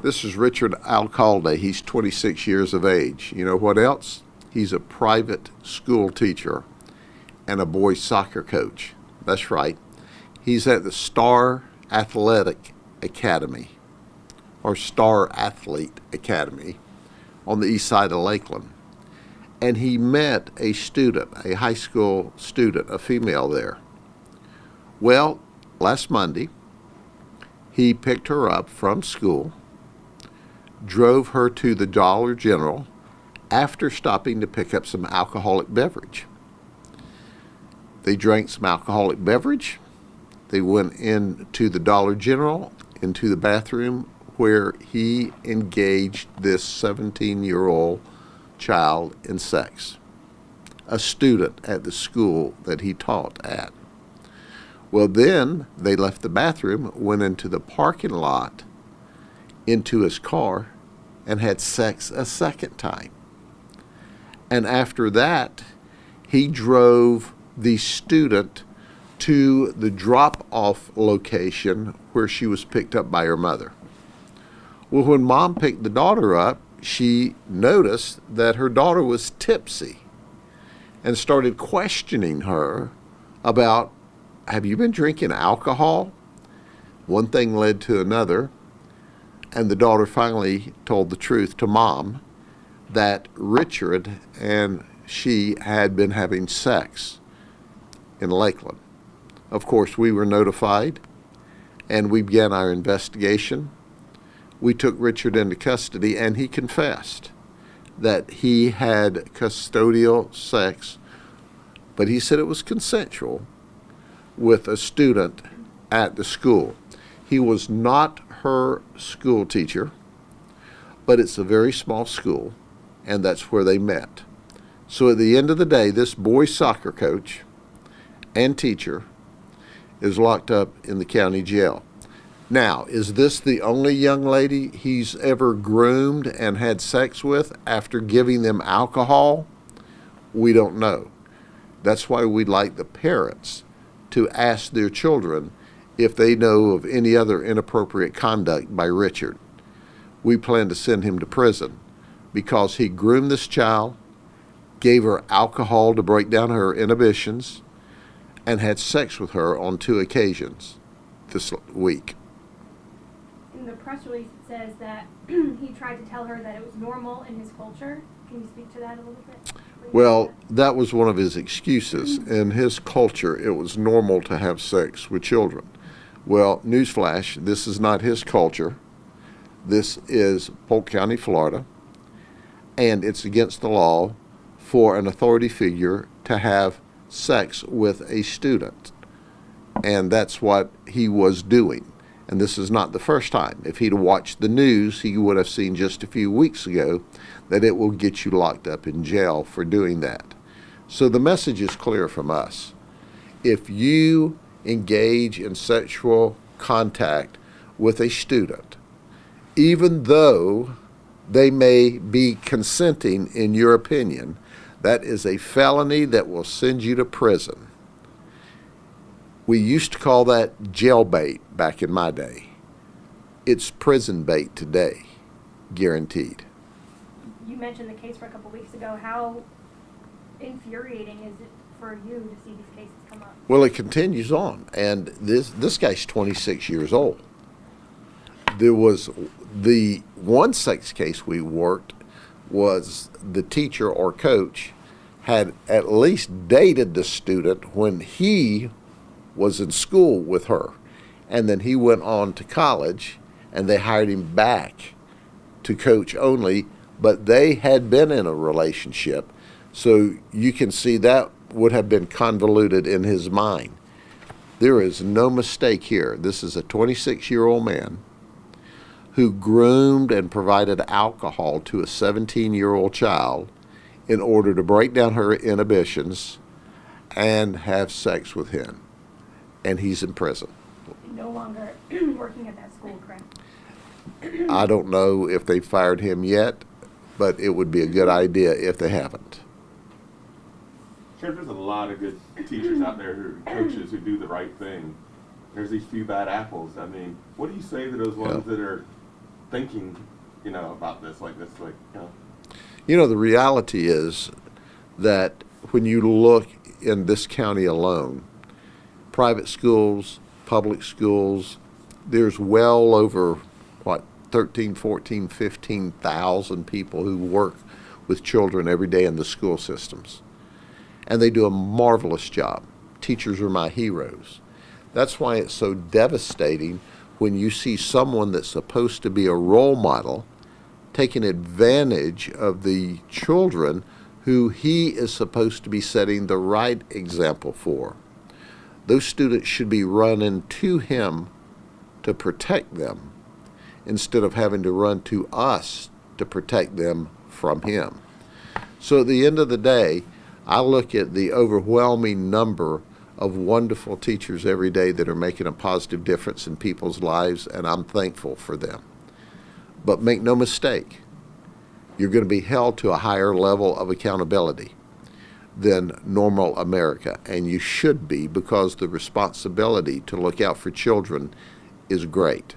This is Richard Alcalde. He's 26 years of age. You know what else? He's a private school teacher and a boys soccer coach. That's right. He's at the Star Athletic Academy, or Star Athlete Academy, on the east side of Lakeland. And he met a student, a high school student, a female there. Well, last Monday, he picked her up from school, drove her to the Dollar General after stopping to pick up some alcoholic beverage. They drank some alcoholic beverage. They went into the Dollar General, into the bathroom where he engaged this 17-year-old child in sex, a student at the school that he taught at. Well, then they left the bathroom, went into the parking lot, into his car, and had sex a second time. And after that, he drove the student to the drop-off location where she was picked up by her mother. Well, when mom picked the daughter up, she noticed that her daughter was tipsy and started questioning her about, have you been drinking alcohol? One thing led to another, and the daughter finally told the truth to mom that Richard and she had been having sex in Lakeland. Of course, we were notified, and we began our investigation. We took Richard into custody, and he confessed that he had custodial sex, but he said it was consensual, with a student at the school. He was not her school teacher, but it's a very small school, and that's where they met. So at the end of the day, this boys soccer coach and teacher is locked up in the county jail. Now, is this the only young lady he's ever groomed and had sex with after giving them alcohol? We don't know. That's why we'd like the parents to ask their children if they know of any other inappropriate conduct by Richard. We plan to send him to prison because he groomed this child, gave her alcohol to break down her inhibitions, and had sex with her on 2 occasions this week. In the press release, it says that he tried to tell her that it was normal in his culture. Can you speak to that a little bit? Well, that was one of his excuses. In his culture, it was normal to have sex with children. Well, newsflash, this is not his culture. This is Polk County, Florida, and it's against the law for an authority figure to have sex with a student. And that's what he was doing. And this is not the first time. If he'd watched the news, he would have seen just a few weeks ago that it will get you locked up in jail for doing that. So the message is clear from us. If you engage in sexual contact with a student, even though they may be consenting in your opinion, that is a felony that will send you to prison. We used to call that jail bait back in my day. It's prison bait today, guaranteed. You mentioned the case for a couple weeks ago. How infuriating is it for you to see these cases come up? Well, it continues on, and this guy's 26 years old. There was the one sex case we worked was the teacher or coach had at least dated the student when he was in school with her, and then he went on to college and they hired him back to coach only, but they had been in a relationship, so you can see that would have been convoluted in his mind. There is no mistake here. This is a 26-year-old man who groomed and provided alcohol to a 17-year-old child in order to break down her inhibitions and have sex with him. And he's in prison. No longer working at that school, correct? I don't know if they fired him yet, but it would be a good idea if they haven't. Sheriff, there's a lot of good teachers out there, coaches who do the right thing. There's these few bad apples. I mean, what do you say to those ones that are thinking, about this, The reality is that when you look in this county alone, private schools, public schools, there's well over, 13, 14, 15,000 people who work with children every day in the school systems. And they do a marvelous job. Teachers are my heroes. That's why it's so devastating when you see someone that's supposed to be a role model taking advantage of the children who he is supposed to be setting the right example for. Those students should be running to him to protect them instead of having to run to us to protect them from him. So at the end of the day, I look at the overwhelming number of wonderful teachers every day that are making a positive difference in people's lives, and I'm thankful for them. But make no mistake, you're going to be held to a higher level of accountability than normal America, and you should be, because the responsibility to look out for children is great.